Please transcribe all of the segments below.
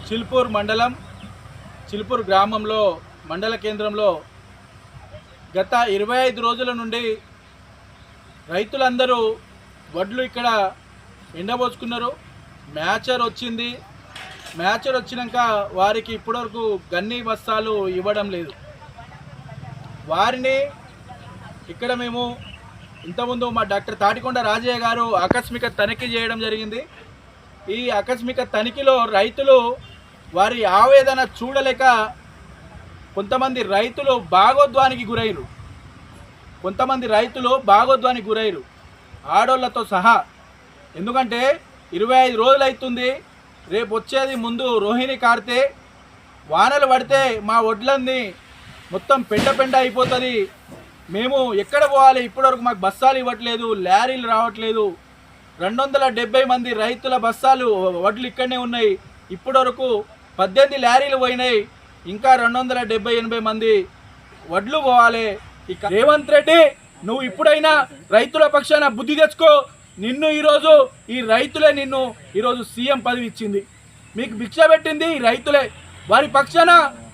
చిల్పూర్ మండలం చిల్పూర్ గ్రామంలో మండల కేంద్రంలో గత 25 రోజుల నుండి రైతులందరూ వడ్లు ఇక్కడ ఎండబోసుకున్నారు. మ్యాచర్ వచ్చింది. మ్యాచర్ వచ్చినాక వారికి ఇప్పటివరకు గన్ని బస్తాలు ఇవ్వడం లేదు. వారిని ఇక్కడ మేము ఇంతకుముందు మా డాక్టర్ తాటికొండ రాజయ్య గారు ఆకస్మిక తనిఖీ చేయడం జరిగింది. ఈ ఆకస్మిక తనిఖీలో రైతులు వారి ఆవేదన చూడలేక కొంతమంది రైతులు భాగోద్వానికి గురయ్యారు, ఆడోళ్ళతో సహా. ఎందుకంటే 25 రోజులు అవుతుంది. రేపు వచ్చేది ముందు రోహిణి కార్తే, వానలు పడితే మా వడ్లన్నీ మొత్తం పెండ అయిపోతుంది. మేము ఎక్కడ పోవాలి? ఇప్పటివరకు మాకు బస్తాలు ఇవ్వట్లేదు, లారీలు రావట్లేదు. 270 మంది రైతుల బస్తాలు వడ్లు ఇక్కడనే ఉన్నాయి. ఇప్పటివరకు 18 లారీలు పోయినాయి. ఇంకా 270-80 మంది వడ్లు పోవాలి. ఇక రేవంత్ రెడ్డి, నువ్వు ఇప్పుడైనా రైతుల పక్షాన బుద్ధి తెచ్చుకో. ఈ రైతులే నిన్ను ఈరోజు సీఎం పదవి ఇచ్చింది. మీకు భిక్ష పెట్టింది ఈ రైతులే. వారి పక్షాన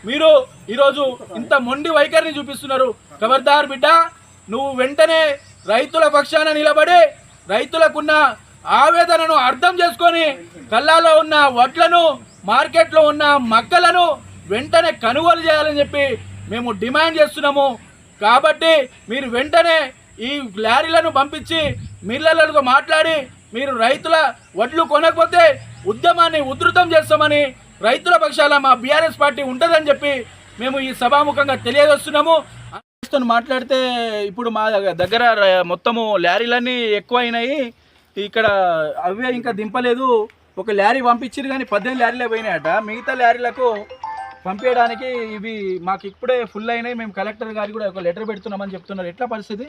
మీరు ఈరోజు ఇంత మొండి వైఖరిని చూపిస్తున్నారు. ఖబర్దార్ బిడ్డ, నువ్వు వెంటనే రైతుల పక్షాన నిలబడి రైతులకున్న ఆవేదనను అర్థం చేసుకొని కల్లాలో ఉన్న వడ్లను, మార్కెట్లో ఉన్న మక్కలను వెంటనే కొనుగోలు చేయాలని చెప్పి మేము డిమాండ్ చేస్తున్నాము. కాబట్టి మీరు వెంటనే ఈ లారీలను పంపించి మిల్లర్లతో మాట్లాడి మీరు రైతుల వడ్లు కొనకపోతే ఉద్యమాన్ని ఉధృతం చేస్తామని రైతుల పక్షాల మా బీఆర్ఎస్ పార్టీ ఉంటుందని చెప్పి మేము ఈ సభాముఖంగా తెలియజేస్తున్నాము. మాట్లాడితే ఇప్పుడు మా దగ్గర మొత్తము లారీలన్నీ ఎక్కువ అయినాయి. ఇక్కడ అవే ఇంకా దింపలేదు. ఒక లారీ పంపించారు కానీ 18 లారీలే పోయినాయట. మిగతా లారీలకు పంపించడానికి ఇవి మాకు ఇప్పుడే ఫుల్ అయినాయి. మేము కలెక్టర్ గారికి కూడా ఒక లెటర్ పెడుతున్నామని చెప్తున్నారు. ఎట్లా పరిస్థితి?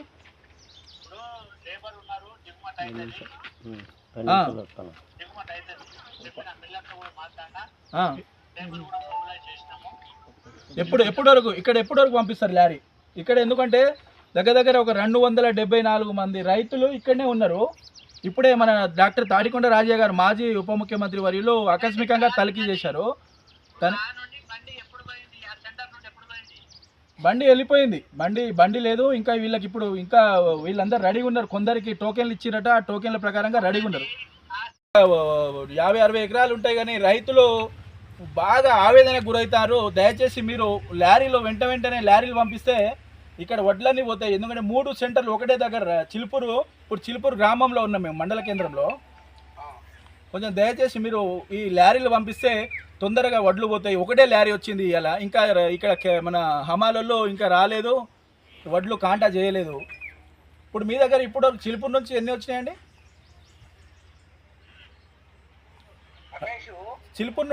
ఎప్పటి వరకు పంపిస్తారు లారీ ఇక్కడ? ఎందుకంటే దగ్గర ఒక 274 మంది రైతులు ఇక్కడనే ఉన్నారు. ఇప్పుడే మన డాక్టర్ తాటికొండ రాజయ్య గారు, మాజీ ఉప ముఖ్యమంత్రి వర్యులు ఆకస్మికంగా తనిఖీ చేశారు. బండి వెళ్ళిపోయింది. బండి లేదు. ఇంకా వీళ్ళకి ఇప్పుడు ఇంకా వీళ్ళందరూ రెడీగా ఉన్నారు. కొందరికి టోకెన్లు ఇచ్చిరట. ఆ టోకెన్ల ప్రకారంగా రెడీగా ఉన్నారు. 50-60 ఎకరాలు ఉంటాయి కానీ రైతులు బాగా ఆవేదనకు గురవుతారు. దయచేసి మీరు లారీలో వెంటనే లారీలు పంపిస్తే ఇక్కడ వడ్లన్నీ పోతాయి. ఎందుకంటే 3 సెంటర్లు ఒకటే దగ్గర ఇప్పుడు చిలుపూరు గ్రామంలో ఉన్నాం మేము, మండల కేంద్రంలో. కొంచెం దయచేసి మీరు ఈ లారీలు పంపిస్తే తొందరగా వడ్లు పోతాయి. ఒకటే లారీ వచ్చింది ఇలా. ఇంకా ఇక్కడ మన హమాలలో ఇంకా రాలేదు, వడ్లు కాంటా చేయలేదు. ఇప్పుడు మీ దగ్గర ఇప్పుడు చిలుపూరు నుంచి ఎన్ని వచ్చినాయండి? చిలుపూరు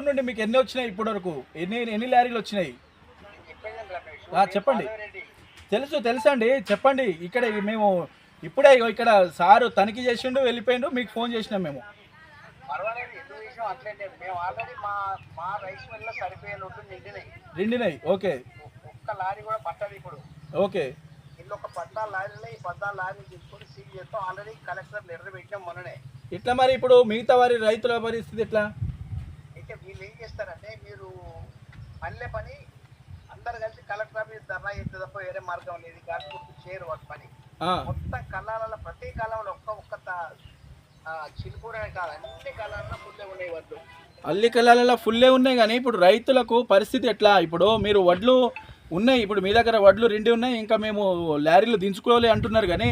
నుండి మీకు ఎన్ని వచ్చినాయి ఇప్పటి వరకు? ఎన్ని లారీలు వచ్చినాయి చెప్పండి. తెలుసండి, చెప్పండి. ఇక్కడ మేము ఇప్పుడే ఇక్కడ సారు తనిఖీ చేసిండు, వెళ్ళిపోయిండు. మీకు ఫోన్ చేసినాం మేము. నిండినాయి. ఓకే. ఒక్క లారీ కూడా పట్టదు ఇప్పుడు. ఓకే. ఇల్లు ఒక 14 లారీలు, ఈ 14 లారీలు తీసుకొని సీల్ చేస్తాం. ఆల్రెడీ కలెక్టర్ లెటర్ పెట్టినాం మొన్ననే. ఇట్లా మరి ఇప్పుడు మిగతా వారి రైతుల పరిస్థితి ఎట్లా? అయితే వీళ్ళు ఏం చేస్తారంటే, మీరు పని అందరు కలిసి కలెక్టర్ మీద ధర్నా చేస్తే తప్ప వేరే మార్గం లేదు. గార్డు చేయరు వాళ్ళ పని. మొత్తం కళాలలో ప్రతి కాలంలో ఒక్క చిలుకూరే కాదు, అన్ని కళాలలో ఫుల్లే ఉన్నాయి వడ్లు. అన్ని కళాలలో ఫుల్లే ఉన్నాయి. కానీ ఇప్పుడు రైతులకు పరిస్థితి ఎట్లా? ఇప్పుడు మీరు వడ్లు ఉన్నాయి, ఇప్పుడు మీ దగ్గర వడ్లు 2 ఉన్నాయి, ఇంకా మేము లారీలు దించుకోవాలి అంటున్నారు. కానీ